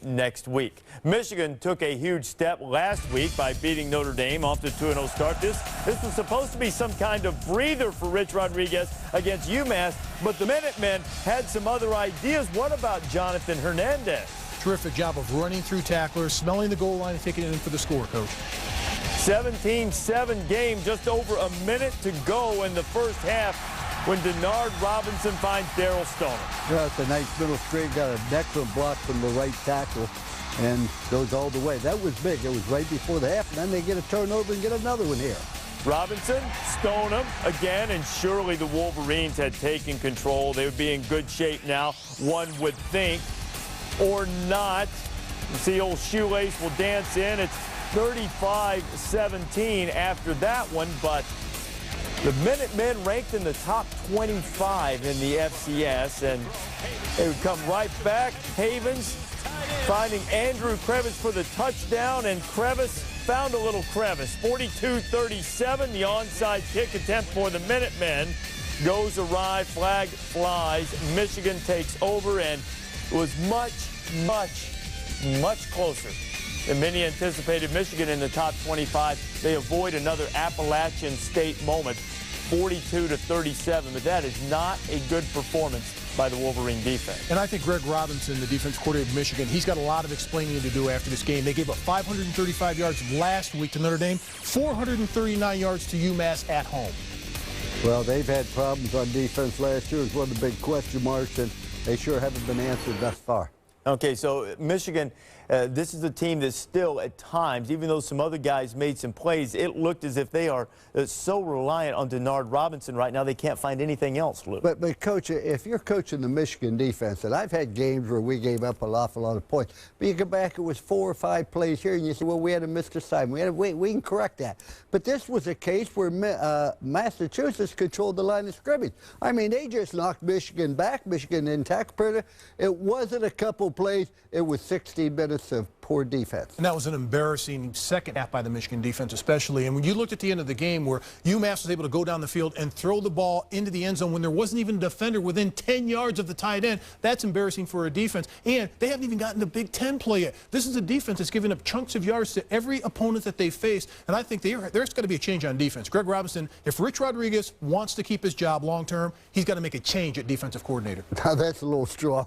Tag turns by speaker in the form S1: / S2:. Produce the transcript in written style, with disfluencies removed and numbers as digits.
S1: next week. Michigan took a huge step last week by beating Notre Dame off the 2-0 start. This was supposed to be some kind of breather for Rich Rodriguez against UMass, but the Minutemen had some other ideas. What about Jonathan Hernandez?
S2: Terrific job of running through tacklers, smelling the goal line, and taking it in for the score, Coach.
S1: 17-7 game, just over a minute to go in the first half when Denard Robinson finds Daryl Stoner.
S3: Yeah, it's a nice middle straight, got an excellent block from the right tackle and goes all the way. That was big. It was right before the half, and then they get a turnover and get another one here.
S1: Robinson, Stoneham again, and surely the Wolverines had taken control. They would be in good shape now, one would think, or not. You see old Shoelace will dance in. It's 35-17 after that one, but the Minutemen ranked in the top 25 in the FCS, and they would come right back. Havens finding Andrew Crevice for the touchdown, and Crevice found a little crevice. 42-37, the onside kick attempt for the Minutemen goes awry, flag flies. Michigan takes over, and it was much closer than many anticipated. Michigan in the top 25. They avoid another Appalachian State moment, 42-37, but that is not a good performance by the Wolverine defense.
S2: And I think Greg Robinson, the defense coordinator of Michigan, he's got a lot of explaining to do after this game. They gave up 535 yards last week to Notre Dame, 439 yards to UMass at home.
S3: Well, they've had problems on defense last year. It was one of the big question marks, and they sure haven't been answered thus far.
S1: Okay, so Michigan, this is a team that still at times, even though some other guys made some plays, it looked as if they are so reliant on Denard Robinson right now they can't find anything else, Luke.
S3: But Coach, if you're coaching the Michigan defense, and I've had games where we gave up an awful lot of points, but you go back, it was 4 or 5 plays here, and you say, well, we had a missed assignment. We can correct that. But this was a case where Massachusetts controlled the line of scrimmage. I mean, they just knocked Michigan back. Michigan didn't tackle. It wasn't a couple plays. It was 60 minutes of poor defense.
S2: And that was an embarrassing second half by the Michigan defense especially. And when you looked at the end of the game where UMass was able to go down the field and throw the ball into the end zone when there wasn't even a defender within 10 yards of the tight end, that's embarrassing for a defense. And they haven't even gotten the Big Ten play yet. This is a defense that's giving up chunks of yards to every opponent that they face. And I think there's got to be a change on defense. Greg Robinson, if Rich Rodriguez wants to keep his job long term, he's got to make a change at defensive coordinator.
S3: Now that's a little strong.